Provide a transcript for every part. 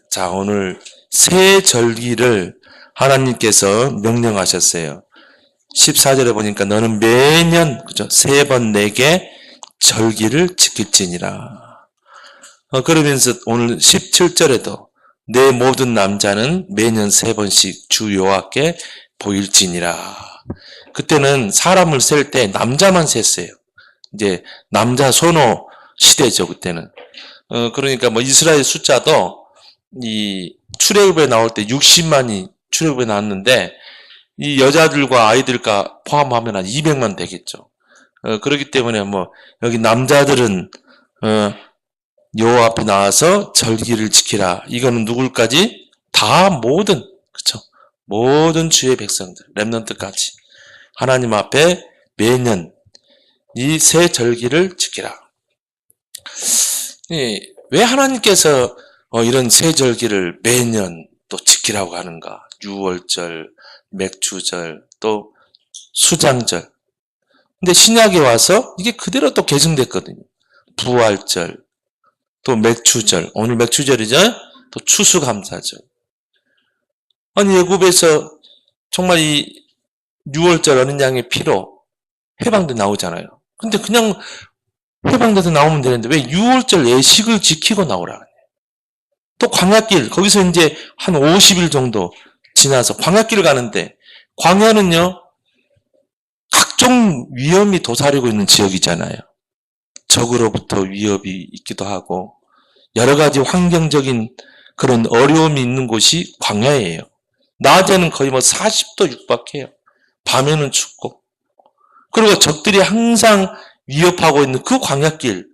자, 오늘 새 절기를 하나님께서 명령하셨어요. 14절에 보니까 너는 매년 그죠? 3번 내게 절기를 지킬지니라. 그러면서 오늘 17절에도 내 모든 남자는 매년 3번씩 주 여호와께 보일지니라. 그때는 사람을 셀 때 남자만 셌어요. 이제 남자 선호 시대죠, 그때는. 그러니까 뭐 이스라엘 숫자도 이 출애굽에 나올 때 60만이 출애굽에 나왔는데 이 여자들과 아이들과 포함하면 한 200만 되겠죠. 그렇기 때문에 뭐 여기 남자들은 여호와 앞에 나와서 절기를 지키라. 이거는 누굴까지? 다 모든 그렇죠. 모든 주의 백성들, 렘넌트까지 하나님 앞에 매년 이 새 절기를 지키라. 왜 하나님께서 이런 새 절기를 매년 또 지키라고 하는가? 유월절, 맥주절, 또 수장절. 근데 신약에 와서 이게 그대로 또 계승됐거든요. 부활절, 또 맥주절, 오늘 맥주절이죠? 또 추수감사절. 아니 애굽에서 정말 이 유월절 어린 양의 피로 해방돼 나오잖아요. 근데 그냥 해방돼서 나오면 되는데 왜 유월절 예식을 지키고 나오라. 또 광야길, 거기서 이제 한 50일 정도 지나서 광야길을 가는데, 광야는요, 각종 위험이 도사리고 있는 지역이잖아요. 적으로부터 위협이 있기도 하고, 여러 가지 환경적인 그런 어려움이 있는 곳이 광야예요. 낮에는 거의 뭐 40도 육박해요. 밤에는 춥고. 그리고 적들이 항상 위협하고 있는 그 광야길,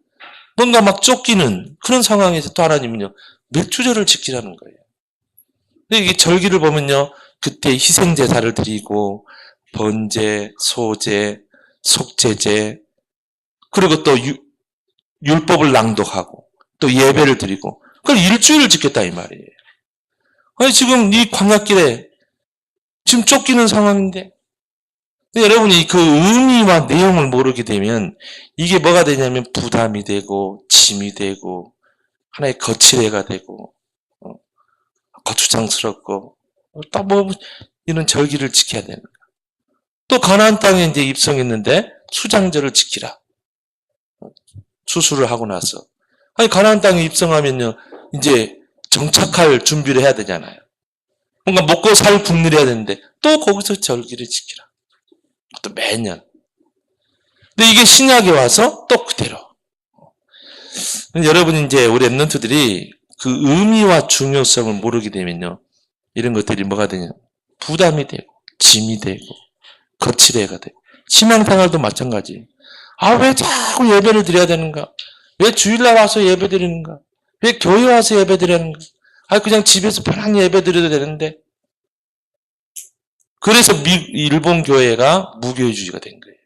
뭔가 막 쫓기는 그런 상황에서 또 하나님은요, 맥주절을 지키라는 거예요. 근데 이게 절기를 보면요, 그때 희생제사를 드리고, 번제, 소제, 속죄제, 그리고 또 율법을 낭독하고, 또 예배를 드리고, 그걸 일주일을 지켰다 이 말이에요. 아니 지금 이 광야길에 지금 쫓기는 상황인데, 여러분이 그 의미와 내용을 모르게 되면 이게 뭐가 되냐면 부담이 되고 짐이 되고 하나의 거칠애가 되고 거추장스럽고 또 뭐 이런 절기를 지켜야 되는 거야. 또 가나안 땅에 이제 입성했는데 수장절을 지키라. 수술을 하고 나서 아니 가나안 땅에 입성하면요 이제 정착할 준비를 해야 되잖아요. 뭔가 먹고 살 국리를 해야 되는데 또 거기서 절기를 지키라. 또 매년. 근데 이게 신약에 와서 또 그대로. 여러분 이제 우리 랩런트들이 그 의미와 중요성을 모르게 되면요. 이런 것들이 뭐가 되냐. 부담이 되고, 짐이 되고, 거칠애가 되고. 신앙생활도 마찬가지. 아, 왜 자꾸 예배를 드려야 되는가? 왜 주일날 와서 예배 드리는가? 왜 교회 와서 예배 드리는가? 아, 그냥 집에서 편안히 예배 드려도 되는데. 그래서 일본 교회가 무교회주의가 된 거예요.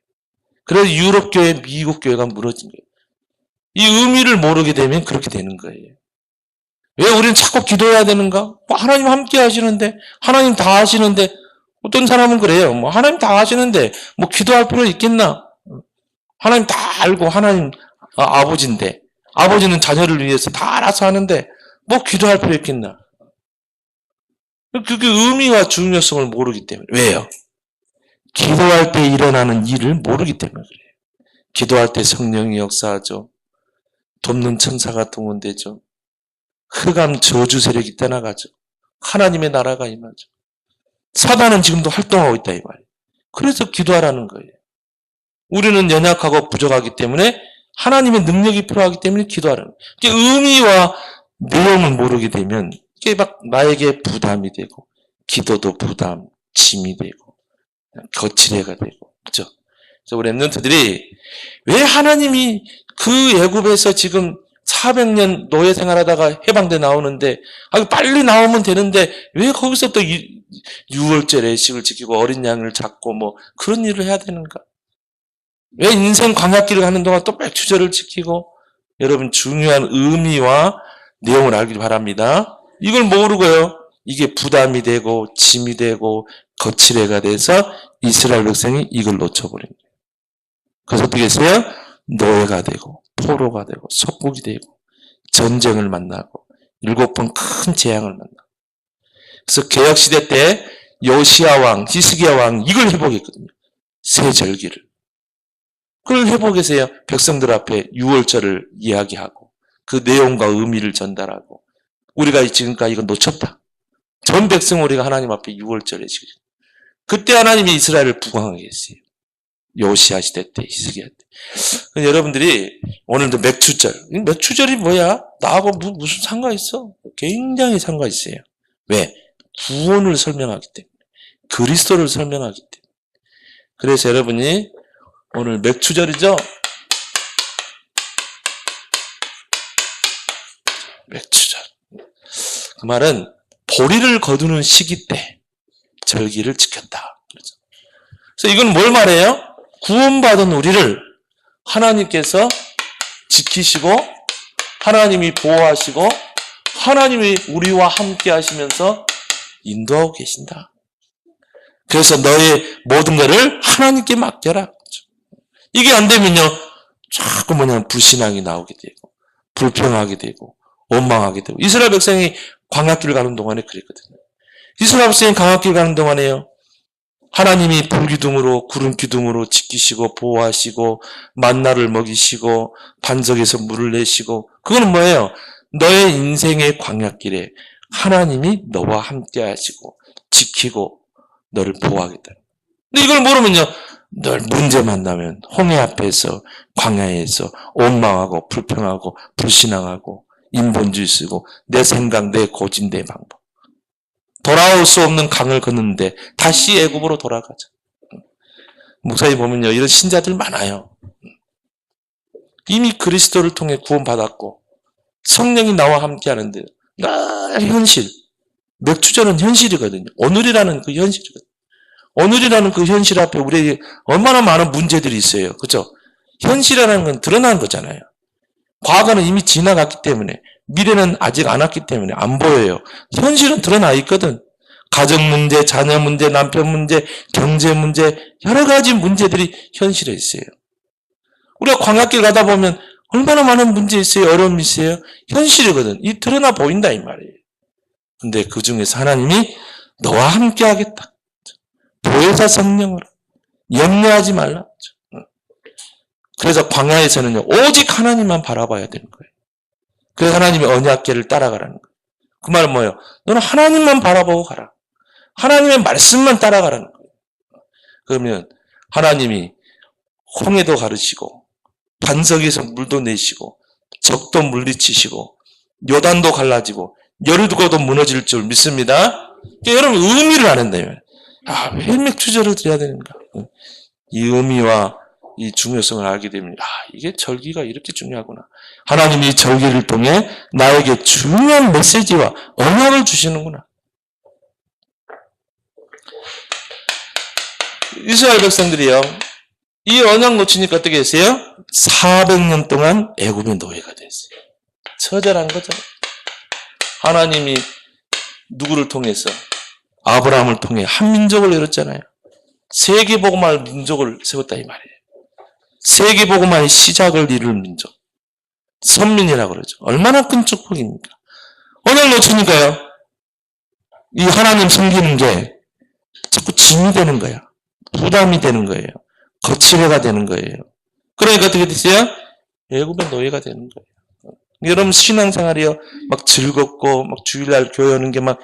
그래서 유럽 교회, 미국 교회가 무너진 거예요. 이 의미를 모르게 되면 그렇게 되는 거예요. 왜 우리는 자꾸 기도해야 되는가? 하나님 함께 하시는데, 하나님 다 하시는데, 어떤 사람은 그래요. 뭐 하나님 다 하시는데, 뭐 기도할 필요 있겠나? 하나님 다 알고 하나님 아버지인데, 아버지는 자녀를 위해서 다 알아서 하는데, 뭐 기도할 필요 있겠나? 그게 의미와 중요성을 모르기 때문에. 왜요? 기도할 때 일어나는 일을 모르기 때문에 그래요. 기도할 때 성령이 역사하죠. 돕는 천사가 동원되죠. 흑암 저주 세력이 떠나가죠. 하나님의 나라가 임하죠. 사단은 지금도 활동하고 있다 이 말이에요. 그래서 기도하라는 거예요. 우리는 연약하고 부족하기 때문에 하나님의 능력이 필요하기 때문에 기도하라는 거예요. 의미와 내용을 모르게 되면 이게 막 나에게 부담이 되고 기도도 부담, 짐이 되고 거칠애가 되고 그렇죠? 그래서 우리 랩런트들이 왜 하나님이 그 애굽에서 지금 400년 노예 생활하다가 해방돼 나오는데 빨리 나오면 되는데 왜 거기서 또 6월절 예식을 지키고 어린 양을 잡고 뭐 그런 일을 해야 되는가? 왜 인생 광야길을 가는 동안 또 맥주절을 지키고 여러분 중요한 의미와 내용을 알길 바랍니다. 이걸 모르고요. 이게 부담이 되고 짐이 되고 거칠애가 돼서 이스라엘 백성이 이걸 놓쳐버린 거예요. 그래서 어떻게 했어요? 노예가 되고 포로가 되고 속국이 되고 전쟁을 만나고 7번 큰 재앙을 만나. 그래서 개혁시대 때 요시야 왕, 히스기야 왕 이걸 회복했거든요. 새 절기를. 그걸 회복해서요. 백성들 앞에 유월절을 이야기하고 그 내용과 의미를 전달하고 우리가 지금까지 이거 놓쳤다. 전 백성 우리가 하나님 앞에 유월절에 지금 그때 하나님이 이스라엘을 부강하게 했어요. 요시야 시대 때, 히스기야 때. 여러분들이 오늘도 맥추절. 맥추절이 뭐야? 나하고 무슨 상관 있어? 굉장히 상관 있어요. 왜? 구원을 설명하기 때문에. 그리스도를 설명하기 때문에. 그래서 여러분이 오늘 맥추절이죠? 맥추절. 그 말은 보리를 거두는 시기 때 절기를 지켰다. 그래서 이건 뭘 말해요? 구원받은 우리를 하나님께서 지키시고 하나님이 보호하시고 하나님이 우리와 함께 하시면서 인도하고 계신다. 그래서 너의 모든 것을 하나님께 맡겨라. 이게 안 되면요. 자꾸 불신앙이 나오게 되고 불평하게 되고 원망하게 되고 이스라엘 백성이 광야길 가는 동안에 그랬거든요. 이스라엘 백성이 광야길 가는 동안에요. 하나님이 불기둥으로 구름기둥으로 지키시고 보호하시고 만나를 먹이시고 반석에서 물을 내시고 그거는 뭐예요? 너의 인생의 광야길에 하나님이 너와 함께 하시고 지키고 너를 보호하겠다. 근데 이걸 모르면요. 늘 문제 만나면 홍해 앞에서 광야에서 원망하고 불평하고 불신앙하고 인본주의 쓰고 내 생각 내 고집 내 방법 돌아올 수 없는 강을 걷는데 다시 애굽으로 돌아가자. 목사님 보면요. 이런 신자들 많아요. 이미 그리스도를 통해 구원받았고 성령이 나와 함께 하는데 늘 현실. 맥주절은 현실이거든요. 오늘이라는 그 현실이거든요. 오늘이라는 그 현실 앞에 우리에게 얼마나 많은 문제들이 있어요. 그렇죠? 현실이라는 건 드러난 거잖아요. 과거는 이미 지나갔기 때문에 미래는 아직 안 왔기 때문에 안 보여요. 현실은 드러나 있거든. 가정 문제, 자녀 문제, 남편 문제, 경제 문제 여러 가지 문제들이 현실에 있어요. 우리가 광야길 가다 보면 얼마나 많은 문제 있어요. 어려움이 있어요. 현실이거든. 이 드러나 보인다 이 말이에요. 근데 그 중에서 하나님이 너와 함께 하겠다. 보혜사 성령으로 염려하지 말라. 그래서 광야에서는요. 오직 하나님만 바라봐야 되는 거예요. 그래서 하나님의 언약궤를 따라가라는 거예요. 그 말은 뭐예요? 너는 하나님만 바라보고 가라. 하나님의 말씀만 따라가라는 거예요. 그러면 하나님이 홍해도 가르치고 반석에서 물도 내시고 적도 물리치시고 요단도 갈라지고 여리고도 무너질 줄 믿습니다. 그러니까 여러분 의미를 아는데요. 왜 맥주절을 드려야 되는가? 이 의미와 이 중요성을 알게 되면 이게 절기가 이렇게 중요하구나. 하나님이 절기를 통해 나에게 중요한 메시지와 언약을 주시는구나. 이스라엘 백성들이요. 이 언약 놓치니까 어떻게 했어요? 400년 동안 애굽의 노예가 됐어요. 처절한 거죠. 하나님이 누구를 통해서? 아브라함을 통해 한 민족을 이뤘잖아요. 세계복음화의 민족을 세웠다 이 말이에요. 세계복음화의 시작을 이룰 민족. 선민이라고 그러죠. 얼마나 큰 축복입니까? 언약 놓치니까요. 이 하나님 섬기는 게 자꾸 짐이 되는 거야. 부담이 되는 거예요. 거치대가 되는 거예요. 그러니까 어떻게 됐어요? 애굽의 노예가 되는 거예요. 여러분 신앙생활이요. 막 즐겁고 막 주일날 교회 오는 게 막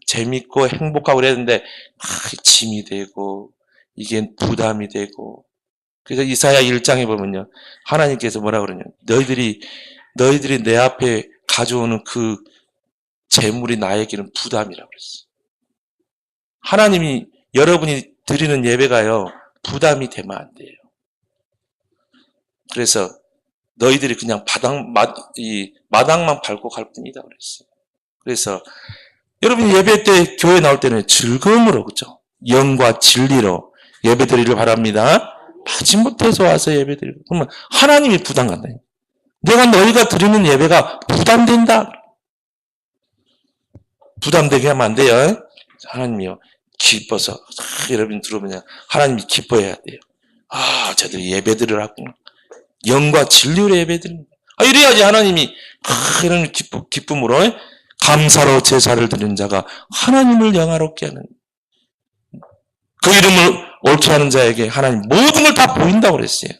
재밌고 행복하고 그래야 되는데 짐이 되고 이게 부담이 되고 그래서 이사야 1장에 보면요. 하나님께서 뭐라 그러냐. 너희들이 내 앞에 가져오는 그 재물이 나에게는 부담이라고 그랬어요. 하나님이 여러분이 드리는 예배가요. 부담이 되면 안 돼요. 그래서 너희들이 그냥 마당만 밟고 갈 뿐이다 그랬어요. 그래서 여러분이 예배 때 교회 나올 때는 즐거움으로 그죠? 영과 진리로 예배 드리기를 바랍니다. 마지못해서 와서 예배 드리고 그러면 하나님이 부담 간다. 내가 너희가 드리는 예배가 부담된다. 부담되게 하면 안 돼요. 하나님이요. 기뻐서 여러분 들어보면 하나님이 기뻐해야 돼요. 저들이 예배 드리라구나. 영과 진리로 예배 드립니다. 이래야지 하나님이 이런 기쁨으로 감사로 제사를 드리는 자가 하나님을 영화롭게 하는, 그 이름을 옳게 하는 자에게 하나님 모든 걸 다 보인다고 그랬어요.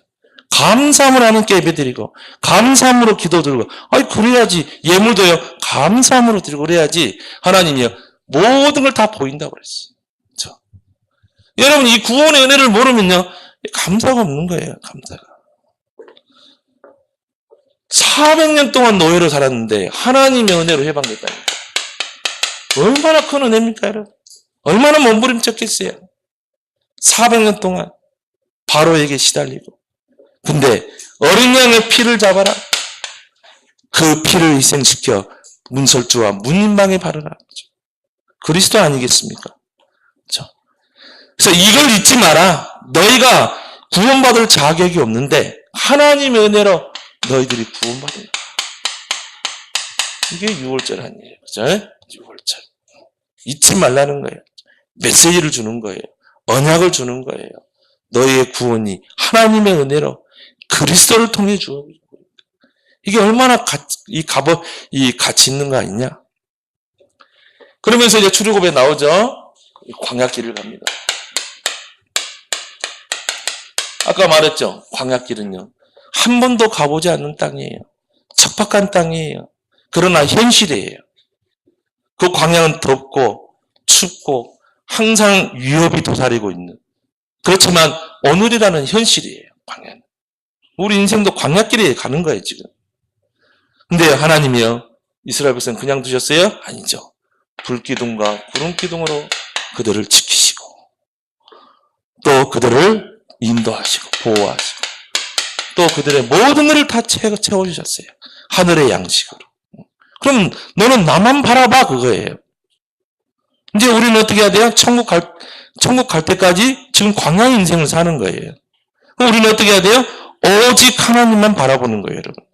감사함으로 하나님께 예배드리고 감사함으로 기도드리고, 아니 그래야지, 예물도요 감사함으로 드리고 그래야지 하나님이요 모든 걸 다 보인다고 그랬어요. 그렇죠? 여러분, 이 구원의 은혜를 모르면요 감사가 없는 거예요. 감사가. 400년 동안 노예로 살았는데 하나님의 은혜로 해방됐다니까. 얼마나 큰 은혜입니까, 여러분? 얼마나 몸부림쳤겠어요. 400년 동안 바로에게 시달리고. 근데 어린 양의 피를 잡아라. 그 피를 희생시켜 문설주와 문인방에 바르라. 그리스도 아니겠습니까? 그렇죠? 그래서 이걸 잊지 마라. 너희가 구원받을 자격이 없는데 하나님의 은혜로 너희들이 구원받아요. 이게 6월절 아니에요. 그죠? 6월절. 잊지 말라는 거예요. 메시지를 주는 거예요. 언약을 주는 거예요. 너희의 구원이 하나님의 은혜로 그리스도를 통해 주어진 거예요. 이게 얼마나 가치 있는 거 아니냐? 그러면서 이제 출애굽에 나오죠. 광야길을 갑니다. 아까 말했죠. 광야길은요. 한 번도 가보지 않는 땅이에요. 척박한 땅이에요. 그러나 현실이에요. 그 광야는 덥고 춥고 항상 위협이 도사리고 있는, 그렇지만 오늘이라는 현실이에요. 광야는. 우리 인생도 광야길에 가는 거예요, 지금. 근데 하나님이요, 이스라엘 백성 그냥 두셨어요? 아니죠. 불기둥과 구름기둥으로 그들을 지키시고 또 그들을 인도하시고 보호하시고 또 그들의 모든 일을 다 채워주셨어요. 하늘의 양식으로. 그럼 너는 나만 바라봐, 그거예요. 이제 우리는 어떻게 해야 돼요? 천국 갈 때까지 지금 광야 인생을 사는 거예요. 그럼 우리는 어떻게 해야 돼요? 오직 하나님만 바라보는 거예요, 여러분.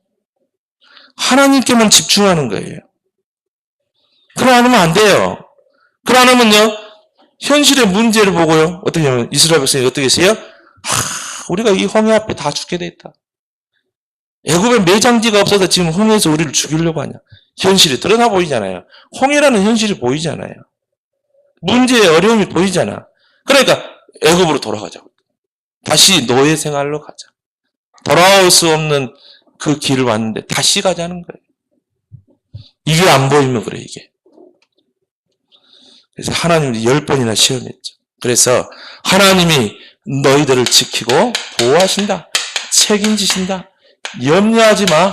하나님께만 집중하는 거예요. 그러 안 하면 안 돼요. 그러 안 하면요, 현실의 문제를 보고요, 어떻게 하면 이스라엘 백성이 어떻게 했어요? 우리가 이 홍해 앞에 다 죽게 돼 있다. 애굽에 매장지가 없어서 지금 홍해에서 우리를 죽이려고 하냐. 현실이 드러나 보이잖아요. 홍해라는 현실이 보이잖아요. 문제의 어려움이 보이잖아. 그러니까 애굽으로 돌아가자고. 다시 노예 생활로 가자. 돌아올 수 없는 그 길을 왔는데 다시 가자는 거예요. 이게 안 보이면 그래, 이게. 그래서 하나님이 10번이나 시험했죠. 그래서 하나님이 너희들을 지키고 보호하신다. 책임지신다. 염려하지 마.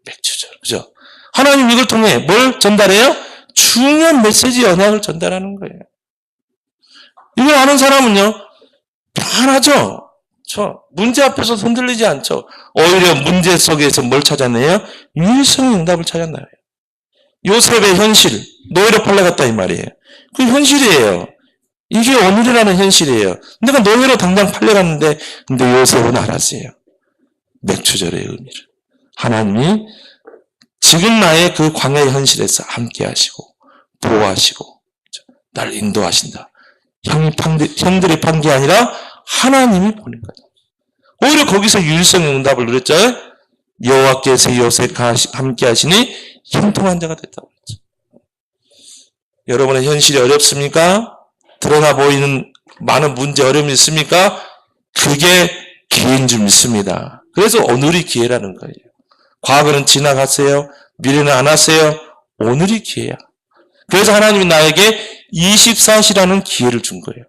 맥주절. 그죠? 하나님 이걸 통해 뭘 전달해요? 중요한 메시지, 언약을 전달하는 거예요. 이걸 아는 사람은요, 편하죠? 문제 앞에서 흔들리지 않죠? 오히려 문제 속에서 뭘 찾아내요? 유일성의 응답을 찾아내요. 요셉의 현실, 노예로 팔려갔다 이 말이에요. 그 현실이에요. 이게 오늘이라는 현실이에요. 내가 노예로 당장 팔려갔는데, 근데 요셉은 알았어요. 맥추절의 의미를. 하나님이 지금 나의 그 광야의 현실에서 함께 하시고, 보호하시고, 날 인도하신다. 형들이 판 게 아니라 하나님이 보낸 거다. 오히려 거기서 유일성의 응답을 누렸죠. 여호와께서 요셉과 함께 하시니 형통한 자가 됐다고 그랬죠. 여러분의 현실이 어렵습니까? 드러나 보이는 많은 문제, 어려움이 있습니까? 그게 기회인 줄 믿습니다. 그래서 오늘이 기회라는 거예요. 과거는 지나갔어요. 미래는 안 왔어요. 오늘이 기회야. 그래서 하나님이 나에게 24시라는 기회를 준 거예요.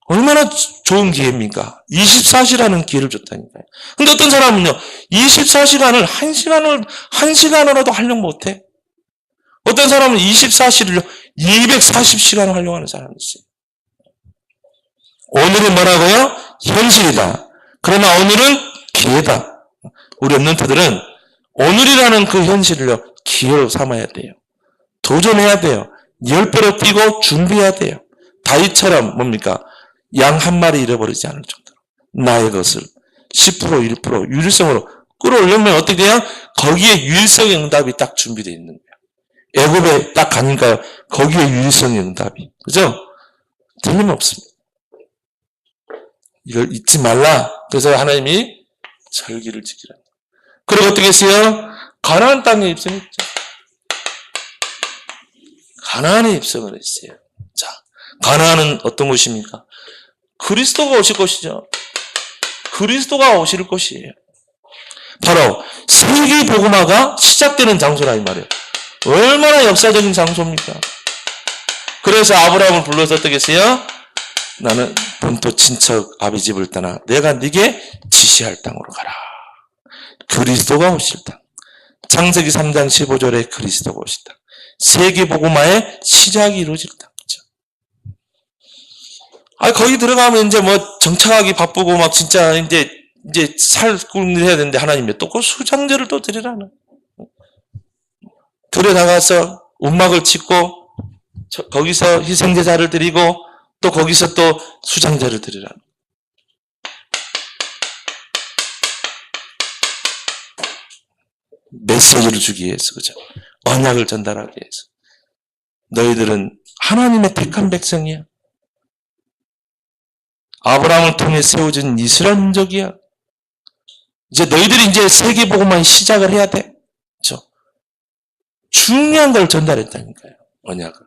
얼마나 좋은 기회입니까? 24시라는 기회를 줬다니까요. 근데 어떤 사람은요, 24시간을 1시간으로도 활용 못해. 어떤 사람은 24시를 240시간을 활용하는 사람이 있어요. 오늘은 뭐라고요? 현실이다. 그러나 오늘은 기회다. 우리 랩런트들은 오늘이라는 그 현실을 기회로 삼아야 돼요. 도전해야 돼요. 10배로 뛰고 준비해야 돼요. 다윗처럼 뭡니까? 양 한 마리 잃어버리지 않을 정도로 나의 것을 10%, 1% 유일성으로 끌어올리면 어떻게 돼요? 거기에 유일성의 응답이 딱 준비되어 있는 거예요. 애굽에 딱 가니까요. 거기에 유일성의 응답이. 그죠? 틀림없습니다. 이걸 잊지 말라. 그래서 하나님이 절기를 지키라. 그리고 어떻게 했어요? 가나안 땅에 입성했죠. 가나안에 입성을 했어요. 자, 가나안은 어떤 곳입니까? 그리스도가 오실 곳이죠. 그리스도가 오실 곳이에요. 바로 세계 복음화가 시작되는 장소라 이 말이에요. 얼마나 역사적인 장소입니까? 그래서 아브라함을 불러서 어떻게 했어요? 나는 본토 친척 아비 집을 떠나 내가 네게 지시할 땅으로 가라. 그리스도가 오실 땅. 창세기 3장 15절에 그리스도가 오실 땅. 세계 복음화의 시작이 이루어질 땅이죠. 거기 들어가면 이제 뭐 정착하기 바쁘고 막 진짜 이제 살군 해야 되는데 하나님이 또 그 수장제를 또 드리라는. 들여나가서 운막을 짓고 거기서 희생제사를 드리고 또 거기서 또 수장제를 드리라는. 메시지를 주기 위해서, 그죠? 언약을 전달하기 위해서. 너희들은 하나님의 택한 백성이야. 아브라함을 통해 세워진 이스라엘 민족이야. 이제 너희들이 이제 세계복음만 시작을 해야 돼. 그렇죠? 중요한 걸 전달했다니까요. 언약을.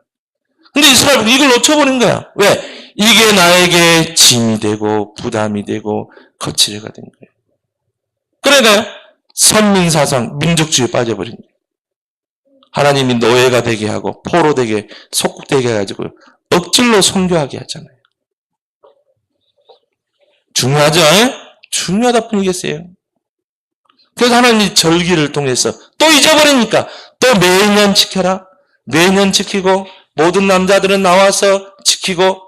근데 이스라엘은 이걸 놓쳐버린 거야. 왜? 이게 나에게 짐이 되고 부담이 되고 거칠애가 된 거예요. 그러니까 선민사상, 민족주의에 빠져버린 거예요. 하나님이 노예가 되게 하고 포로되게 속국되게 해가지고 억질로 선교하게 하잖아요. 중요하죠? 중요하다 뿐이겠어요. 그래서 하나님이 절기를 통해서 또 잊어버리니까 또 매년 지켜라. 매년 지키고 모든 남자들은 나와서 지키고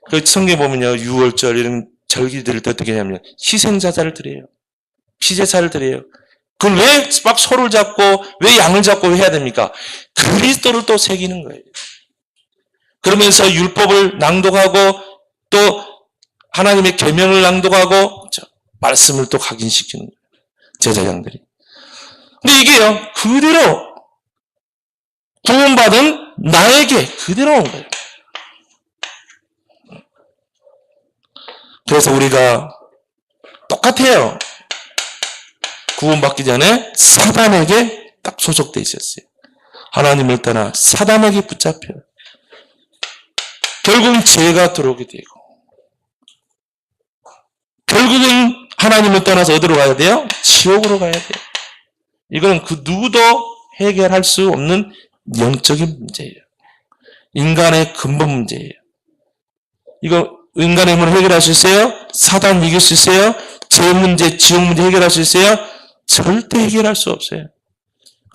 그 성경에 보면요. 유월절 이런 절기들을 어떻게 하냐면 희생자사를 드려요. 피제사를 드려요. 그걸 왜 막 소를 잡고 왜 양을 잡고 해야 됩니까? 그리스도를 또 새기는 거예요. 그러면서 율법을 낭독하고 또 하나님의 계명을 낭독하고 말씀을 또 각인시키는 거예요. 제사장들이. 근데 이게요. 그대로 구원받은 나에게 그대로 온 거예요. 그래서 우리가 똑같아요. 구원받기 전에 사단에게 딱 소속돼 있었어요. 하나님을 떠나 사단에게 붙잡혀요. 결국은 죄가 들어오게 되고 결국은 하나님을 떠나서 어디로 가야 돼요? 지옥으로 가야 돼요. 이거는 그 누구도 해결할 수 없는 영적인 문제예요. 인간의 근본 문제예요. 이거 인간의 힘으로 해결할 수 있어요? 사단 이길 수 있어요? 죄 문제, 지옥 문제 해결할 수 있어요? 절대 해결할 수 없어요.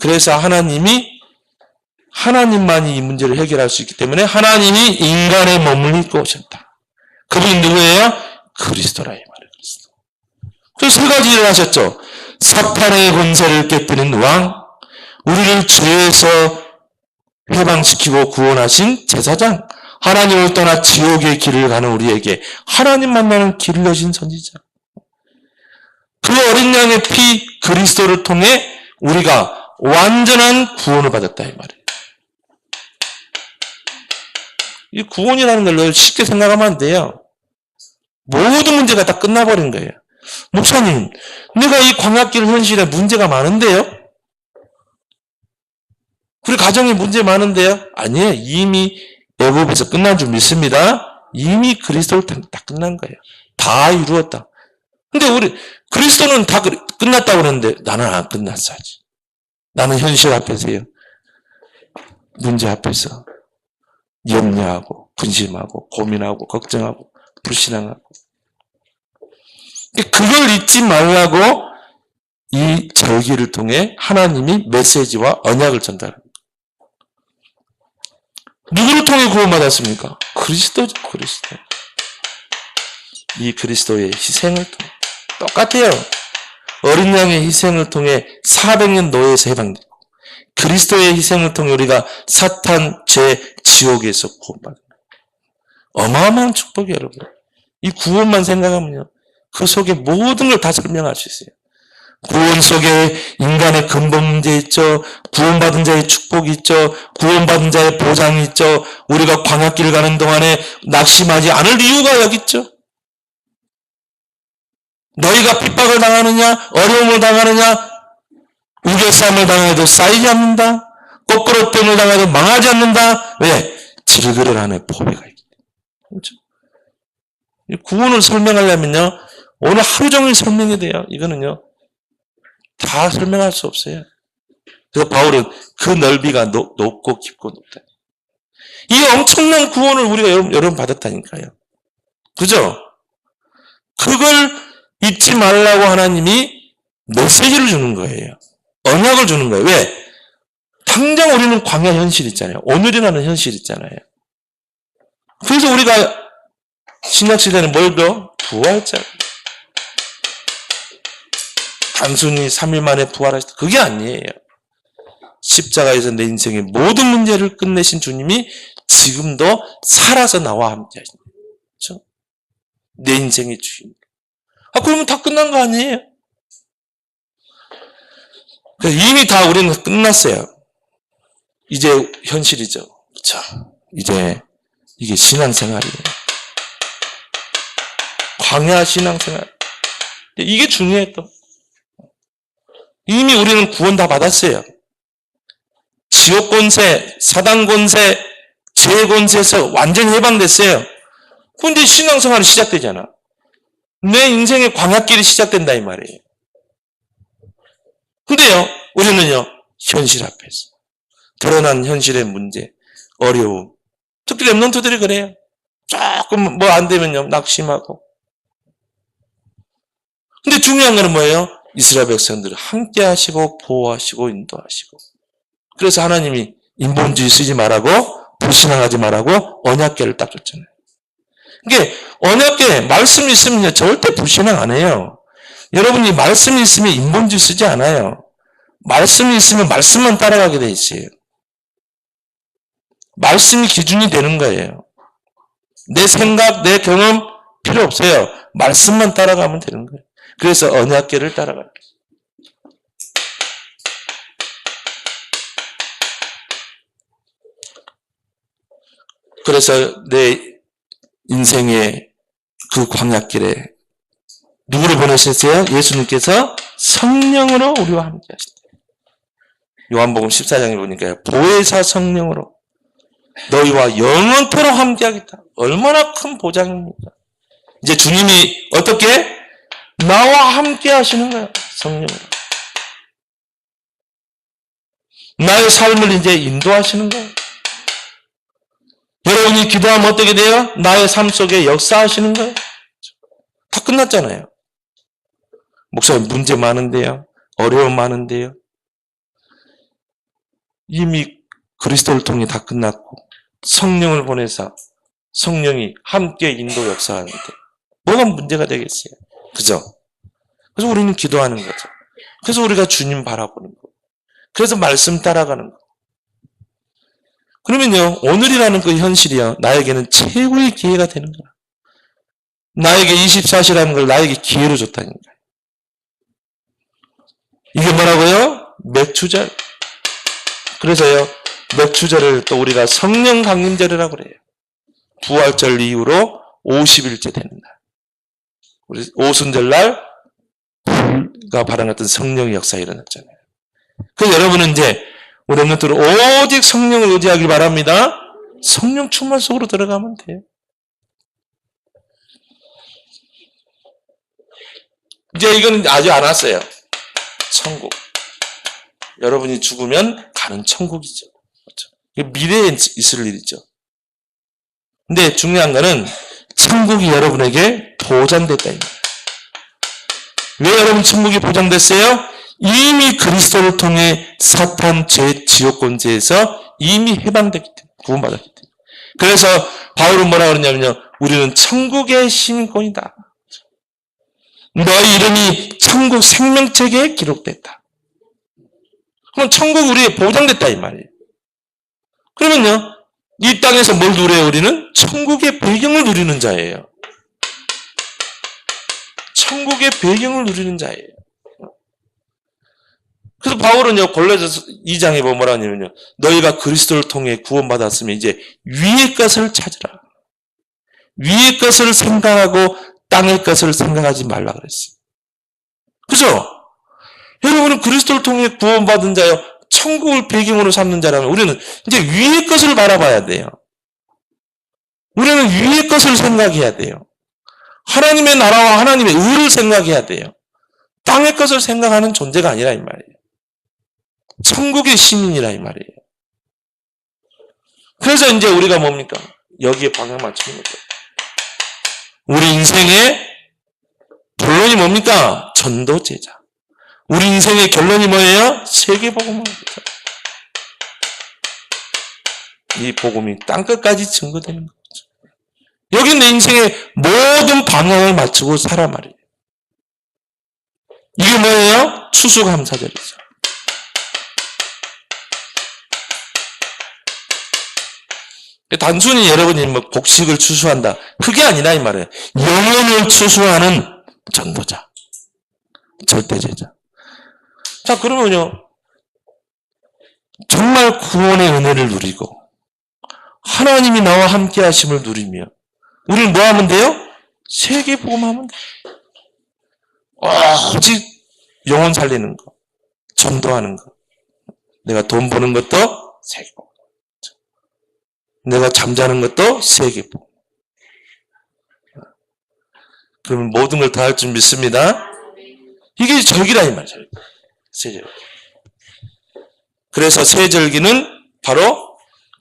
그래서 하나님만이 이 문제를 해결할 수 있기 때문에 하나님이 인간의 몸을 입고 오셨다. 그분이 누구예요? 그리스도라 이 말이에요. 그리스도. 그래서 세 가지 일을 하셨죠. 사탄의 권세를 깨뜨린 왕, 우리를 죄에서 해방시키고 구원하신 제사장, 하나님을 떠나 지옥의 길을 가는 우리에게 하나님 만나는 길을 여신 선지자. 그 어린 양의 피 그리스도를 통해 우리가 완전한 구원을 받았다 이 말이에요. 이 구원이라는 걸 쉽게 생각하면 안 돼요. 모든 문제가 다 끝나버린 거예요. 목사님, 내가 이 광야길 현실에 문제가 많은데요? 우리 가정에 문제 많은데요? 아니에요. 이미 애굽에서 끝난 줄 믿습니다. 이미 그리스도를 다 끝난 거예요. 다 이루었다. 근데 우리 그리스도는 다 끝났다고 그러는데 나는 안 끝났어 아직. 나는 현실 앞에서요. 문제 앞에서 염려하고 근심하고 고민하고 걱정하고 불신앙하고. 그걸 잊지 말라고 이 절기를 통해 하나님이 메시지와 언약을 전달합니다. 누구를 통해 구원받았습니까? 그리스도죠. 그리스도. 이 그리스도의 희생을 통해 똑같아요. 어린 양의 희생을 통해 400년 노예에서 해방되고 그리스도의 희생을 통해 우리가 사탄, 죄, 지옥에서 구원받는 거예요. 어마어마한 축복이에요, 여러분. 이 구원만 생각하면요. 그 속에 모든 걸 다 설명할 수 있어요. 구원 속에 인간의 근본 문제 있죠. 구원받은 자의 축복이 있죠. 구원받은 자의 보장이 있죠. 우리가 광야길 가는 동안에 낙심하지 않을 이유가 여기 있죠. 너희가 핍박을 당하느냐, 어려움을 당하느냐, 우겨싸움을 당해도 쌓이지 않는다. 거꾸로 뜸을 당해도 망하지 않는다. 왜? 질그릇 안에 보배가 있기 때문에. 그렇죠? 구원을 설명하려면요, 오늘 하루 종일 설명해야 돼요. 이거는요, 다 설명할 수 없어요. 그래서 바울은 그 넓이가 높고 깊고 높다. 이 엄청난 구원을 우리가 여러분 받았다니까요. 그죠? 그걸 잊지 말라고 하나님이 메시지를 주는 거예요. 언약을 주는 거예요. 왜? 당장 우리는 광야 현실 있잖아요. 오늘이라는 현실 있잖아요. 그래서 우리가 신약시대는 뭘 더? 부활절. 단순히 3일 만에 부활하셨다. 그게 아니에요. 십자가에서 내 인생의 모든 문제를 끝내신 주님이 지금도 살아서 나와 함께 하신다. 그렇죠? 내 인생의 주인. 그러면 다 끝난 거 아니에요? 이미 다 우리는 끝났어요. 이제 현실이죠. 그렇죠? 이제 이게 신앙생활이에요. 광야 신앙생활. 이게 중요해 또. 이미 우리는 구원 다 받았어요. 지옥 권세, 사단 권세, 죄 권세에서 완전히 해방됐어요. 그런데 신앙생활이 시작되잖아. 내 인생의 광야길이 시작된다 이 말이에요. 근데요, 우리는요, 현실 앞에서 드러난 현실의 문제, 어려움, 특히 랩런트들이 그래요. 조금 뭐 안 되면요, 낙심하고. 근데 중요한 거는 뭐예요? 이스라엘 백성들을 함께 하시고 보호하시고 인도하시고. 그래서 하나님이 인본주의 쓰지 말라고, 불신앙하지 말라고 언약궤를 딱 줬잖아요. 이게 언약궤 말씀이 있으면 절대 불신앙 안 해요. 여러분이 말씀이 있으면 인본주의 쓰지 않아요. 말씀이 있으면 말씀만 따라가게 돼 있어요. 말씀이 기준이 되는 거예요. 내 생각, 내 경험 필요 없어요. 말씀만 따라가면 되는 거예요. 그래서 언약궤를 따라가요. 그래서 내 인생의 그 광야길에 누구를 보내셨어요? 예수님께서 성령으로 우리와 함께 하신다. 요한복음 14장에 보니까 보혜사 성령으로 너희와 영원토록 함께 하겠다. 얼마나 큰 보장입니까? 이제 주님이 어떻게? 나와 함께 하시는 거예요. 성령으로. 나의 삶을 이제 인도하시는 거예요. 여러분이 기도하면 어떻게 돼요? 나의 삶 속에 역사하시는 거예요. 다 끝났잖아요. 목사님 문제 많은데요. 어려움 많은데요. 이미 그리스도를 통해 다 끝났고 성령을 보내서 성령이 함께 인도 역사하는데 뭐가 문제가 되겠어요? 그죠? 그래서 우리는 기도하는 거죠. 그래서 우리가 주님 바라보는 거. 그래서 말씀 따라가는 거. 그러면요, 오늘이라는 그 현실이요, 나에게는 최고의 기회가 되는 거야. 나에게 24시라는 걸 나에게 기회로 줬다는 거야. 이게 뭐라고요? 맥주절. 그래서요, 맥주절을 또 우리가 성령 강림절이라고 그래요. 부활절 이후로 50일째 되는 날. 우리 오순절날 불과 발현했던 성령의 역사가 일어났잖아요. 그래서 여러분은 이제 우리 랩런트로 오직 성령을 의지하길 바랍니다. 성령 충만 속으로 들어가면 돼요. 이제 이건 아직 안 왔어요. 천국. 여러분이 죽으면 가는 천국이죠. 그렇죠? 미래에 있을 일이죠. 근데 중요한 거는 천국이 여러분에게 보장됐다. 왜 여러분 천국이 보장됐어요? 이미 그리스도를 통해 사탄, 죄, 지옥 권세에서 이미 해방됐기 때문에, 구원받았기 때문에. 그래서 바울은 뭐라고 그러냐면요, 우리는 천국의 시민권이다. 너의 이름이 천국 생명책에 기록됐다. 그럼 천국 우리에 보장됐다 이 말이에요. 그러면요, 이 땅에서 뭘 누려요? 우리는 천국의 배경을 누리는 자예요. 천국의 배경을 누리는 자예요. 그래서 바울은요, 골로새서 2장에 보면 뭐라 하냐면요, 너희가 그리스도를 통해 구원받았으면 이제 위의 것을 찾으라. 위의 것을 생각하고 땅의 것을 생각하지 말라 그랬어요. 그죠? 여러분은 그리스도를 통해 구원받은 자요, 천국을 배경으로 삼는 자라면 우리는 이제 위의 것을 바라봐야 돼요. 우리는 위의 것을 생각해야 돼요. 하나님의 나라와 하나님의 의를 생각해야 돼요. 땅의 것을 생각하는 존재가 아니라 이 말이에요. 천국의 시민이라 이 말이에요. 그래서 이제 우리가 뭡니까? 여기에 방향 맞추는 거죠. 우리 인생의 결론이 뭡니까? 전도제자. 우리 인생의 결론이 뭐예요? 세계복음을 하자. 이 복음이 땅끝까지 증거되는 거죠. 여기 내 인생의 모든 방향을 맞추고 살아 말이에요. 이게 뭐예요? 추수감사절이죠. 단순히 여러분이 뭐 곡식을 추수한다. 그게 아니라 이 말이에요. 영혼을 추수하는 전도자. 절대제자. 자, 그러면요. 정말 구원의 은혜를 누리고 하나님이 나와 함께 하심을 누리며 우리는 뭐 하면 돼요? 세계복음하면 돼요. 오직 영혼 살리는 거, 전도하는 거. 내가 돈 버는 것도 세계복음. 내가 잠자는 것도 세계복음. 그러면 모든 걸 다 할 줄 믿습니다. 이게 절기라 이 말이죠. 세절기. 그래서 세절기는 바로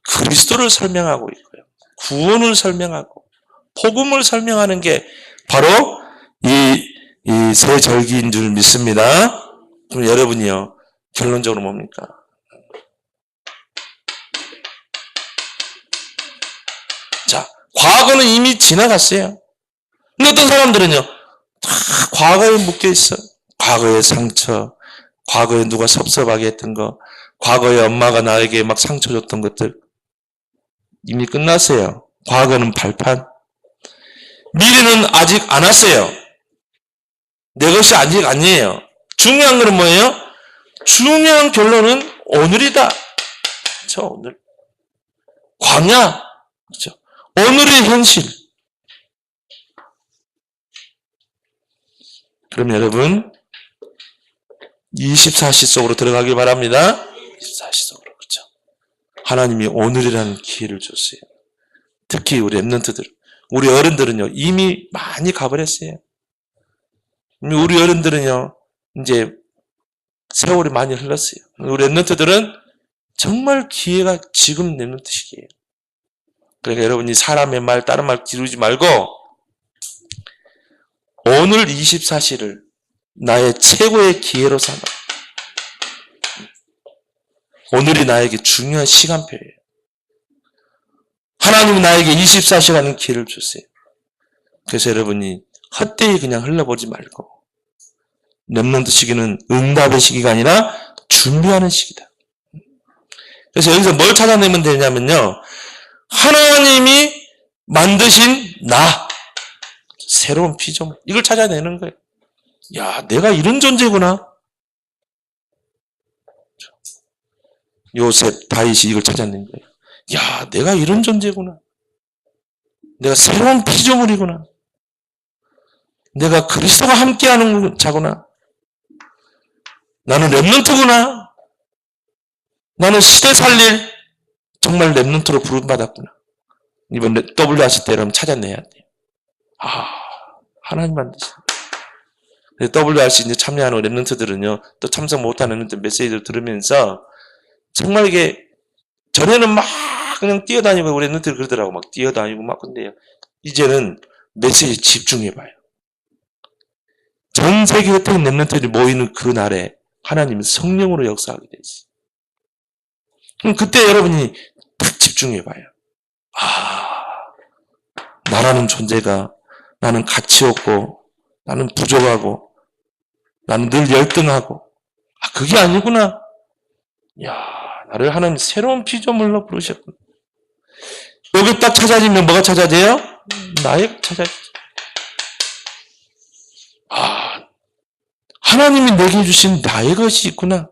그리스도를 설명하고 있고요. 구원을 설명하고 복음을 설명하는 게 바로 이 세절기인 줄 믿습니다. 그럼 여러분이요. 결론적으로 뭡니까? 자, 과거는 이미 지나갔어요. 근데 어떤 사람들은요. 다 과거에 묶여있어. 과거의 상처, 과거에 누가 섭섭하게 했던 거, 과거에 엄마가 나에게 막 상처 줬던 것들 이미 끝났어요. 과거는 발판. 미래는 아직 안 왔어요. 내 것이 아직 아니에요. 중요한 건 뭐예요? 중요한 결론은 오늘이다. 그렇죠? 오늘. 광야. 그렇죠? 오늘의 현실. 그럼 여러분 24시 속으로 들어가길 바랍니다. 24시 속으로. 그렇죠? 하나님이 오늘이라는 기회를 줬어요. 특히 우리 랩런트들. 우리 어른들은요. 이미 많이 가버렸어요. 우리 어른들은요. 이제 세월이 많이 흘렀어요. 우리 랩런트들은 정말 기회가 지금 랩런트 시기예요. 그러니까 여러분이 사람의 말, 다른 말 기르지 말고 오늘 24시를 나의 최고의 기회로 삼아. 오늘이 나에게 중요한 시간표예요. 하나님이 나에게 24시라는 기회를 줬어요. 그래서 여러분이 헛되이 그냥 흘러보지 말고 렘넌트 시기는 응답의 시기가 아니라 준비하는 시기다. 그래서 여기서 뭘 찾아내면 되냐면요. 하나님이 만드신 나. 새로운 피조물. 이걸 찾아내는 거예요. 야, 내가 이런 존재구나. 요셉, 다윗이 이걸 찾아낸 거예요. 야, 내가 이런 존재구나. 내가 새로운 피조물이구나. 내가 그리스도와 함께하는 자구나. 나는 렘넌트구나. 나는 시대 살릴 정말 렘넌트로 부름받았구나. 이번 WRC 때 여러분 찾아내야 돼요. 하나님 만드신. WRC 이제 참여하는 렘넌트들은요, 또 참석 못하는 렘넌트 메시지를 들으면서 정말 이게 전에는 막 그냥 뛰어다니고 우리 렘넌트들 그러더라고. 막 뛰어다니고 막. 근데요, 이제는 메시지 집중해봐요. 전 세계 흩어진 렘넌트들이 모이는 그 날에 하나님은 성령으로 역사하게 되지. 그럼 그때 여러분이 딱 집중해봐요. 나라는 존재가 나는 가치 없고 나는 부족하고 나는 늘 열등하고 그게 아니구나. 야, 나를 하나님 새로운 피조물로 부르셨구나. 여기 딱 찾아지면 뭐가 찾아져요? 나의 찾아지죠. 하나님이 내게 주신 나의 것이 있구나.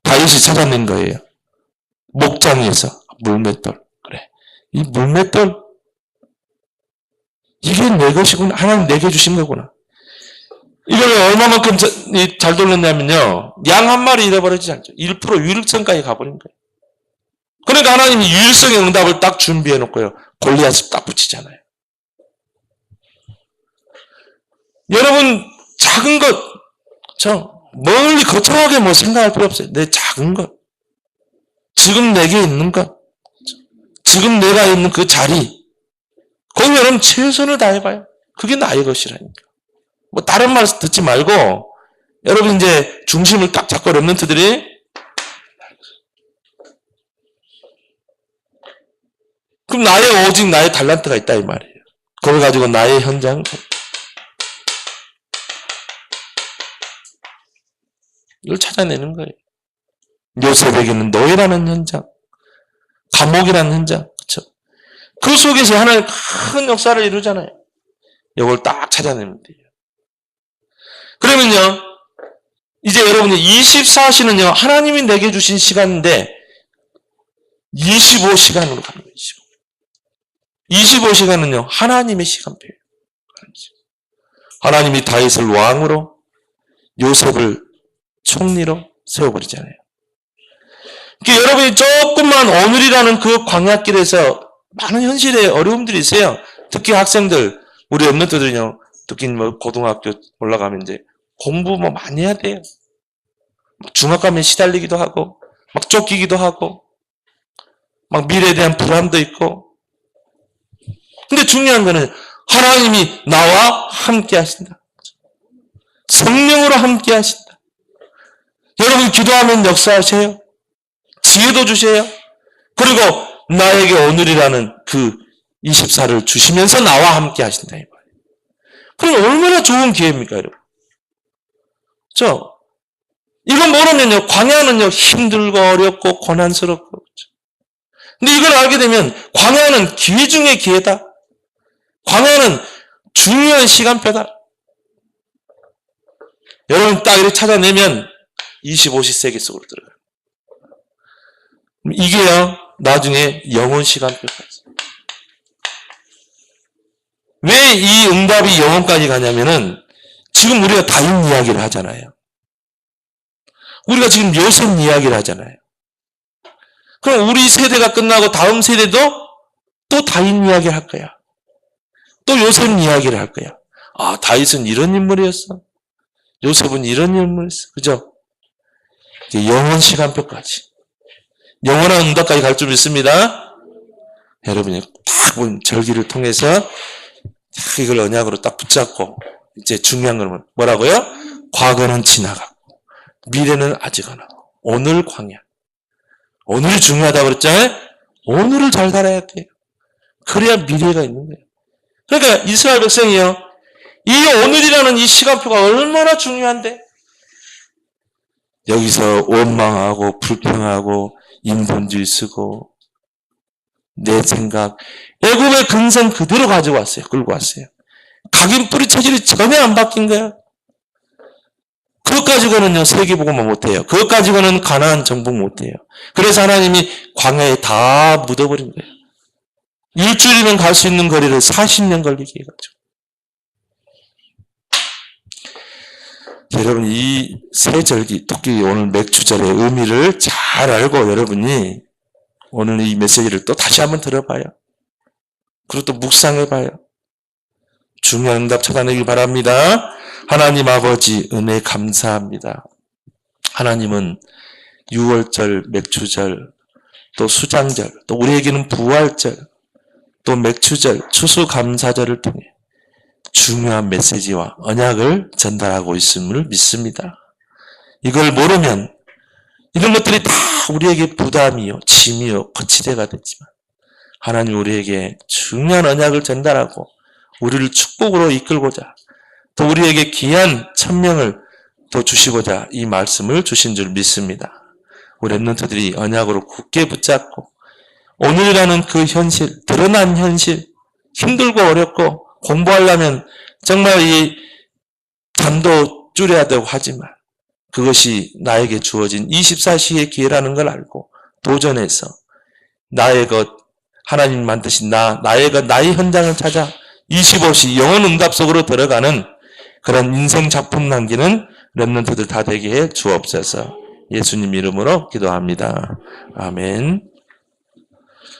다윗이 찾아낸 거예요. 목장에서 물맷돌. 그래, 이 물맷돌 이게 내 것이구나. 하나님 내게 주신 거구나. 이걸 얼마만큼 잘 돌렸냐면요. 양 한 마리 잃어버리지 않죠. 1% 유일성까지 가버린 거예요. 그러니까 하나님이 유일성의 응답을 딱 준비해 놓고요. 골리앗을 딱 붙이잖아요. 여러분, 작은 것, 멀리 거창하게 뭐 생각할 필요 없어요. 내 작은 것. 지금 내게 있는 것. 지금 내가 있는 그 자리. 거기 여러분 최선을 다해봐요. 그게 나의 것이라니까. 뭐 다른 말 듣지 말고 여러분 이제 중심을 딱 잡고 렘넌트들이 그럼 오직 나의 달란트가 있다 이 말이에요. 그걸 가지고 나의 현장 이걸 찾아내는 거예요. 요셉에게는 노예라는 현장, 감옥이라는 현장, 그렇죠? 그 속에서 하나님 큰 역사를 이루잖아요. 이걸 딱 찾아내면 돼요. 그러면요, 이제 여러분이 24시는요, 하나님이 내게 주신 시간인데 25시간으로 가는 거예요. 25시간은요, 하나님의 시간표예요. 하나님이 다윗을 왕으로, 요셉을 총리로 세워버리잖아요. 그러니까 여러분이 조금만 오늘이라는 그 광야길에서 많은 현실에 어려움들이 있어요. 특히 학생들, 우리 엠너트들은요, 특히 뭐 고등학교 올라가면 이제 공부 뭐 많이 해야 돼요. 중학 가면 시달리기도 하고, 막 쫓기기도 하고, 막 미래에 대한 불안도 있고. 근데 중요한 거는 하나님이 나와 함께 하신다. 성령으로 함께 하신다. 여러분 기도하면 역사하세요. 지혜도 주세요. 그리고 나에게 오늘이라는 그 24를 주시면서 나와 함께 하신다. 이 말이에요. 그럼 얼마나 좋은 기회입니까, 여러분? 이건 모르면요, 광야는요, 힘들고 어렵고 고난스럽고. 그렇죠? 근데 이걸 알게 되면 광야는 기회 중에 기회다. 광야는 중요한 시간표다. 여러분 딱 이렇게 찾아내면 25시 세계 속으로 들어가요. 이게요, 나중에 영혼 시간표까지. 왜 이 응답이 영혼까지 가냐면은 지금 우리가 다윗 이야기를 하잖아요. 우리가 지금 요셉 이야기를 하잖아요. 그럼 우리 세대가 끝나고 다음 세대도 또 다윗 이야기를 할 거야. 또 요셉 이야기를 할 거야. 아, 다윗은 이런 인물이었어. 요셉은 이런 인물이었어. 그죠? 영원 시간표까지. 영원한 응답까지 갈 줄 믿습니다. 여러분이 딱 본 절기를 통해서 딱 이걸 언약으로 딱 붙잡고 이제 중요한 건 뭐라고요? 과거는 지나가고 미래는 아직 안 하고 오늘 광야. 오늘이 중요하다고 그랬잖아요. 오늘을 잘 살아야 돼요. 그래야 미래가 있는 거예요. 그러니까 이스라엘 백성이요. 이 오늘이라는 이 시간표가 얼마나 중요한데 여기서 원망하고 불평하고 인본주의 쓰고 내 생각 애굽의 근성 그대로 가지고 왔어요. 끌고 왔어요. 각인 뿌리 체질이 전혀 안 바뀐 거야. 그것 가지고는요 세계복음을 못해요. 그것 가지고는 가나안 정복 못해요. 그래서 하나님이 광야에 다 묻어버린 거예요. 일주일이면 갈 수 있는 거리를 40년 걸리게 해가지고. 여러분 이 세 절기, 특히 오늘 맥주절의 의미를 잘 알고 여러분이 오늘 이 메시지를 또 다시 한번 들어봐요. 그리고 또 묵상해봐요. 중요한 응답 찾아내길 바랍니다. 하나님 아버지 은혜 감사합니다. 하나님은 유월절, 맥주절, 또 수장절, 또 우리에게는 부활절, 또 맥주절, 추수감사절을 통해 중요한 메시지와 언약을 전달하고 있음을 믿습니다. 이걸 모르면 이런 것들이 다 우리에게 부담이요, 짐이요, 거치대가 되지만 하나님 우리에게 중요한 언약을 전달하고 우리를 축복으로 이끌고자 또 우리에게 귀한 천명을 더 주시고자 이 말씀을 주신 줄 믿습니다. 우리 렘넌트들이 언약으로 굳게 붙잡고 오늘이라는 그 현실, 드러난 현실, 힘들고 어렵고 공부하려면 정말 이 잠도 줄여야 되고 하지만 그것이 나에게 주어진 24시의 기회라는 걸 알고 도전해서 나의 것, 하나님 만드신 나의 것, 나의 현장을 찾아 25시 영혼 응답 속으로 들어가는 그런 인생 작품 남기는 렘넌트들 다 되게 해 주옵소서. 예수님 이름으로 기도합니다. 아멘.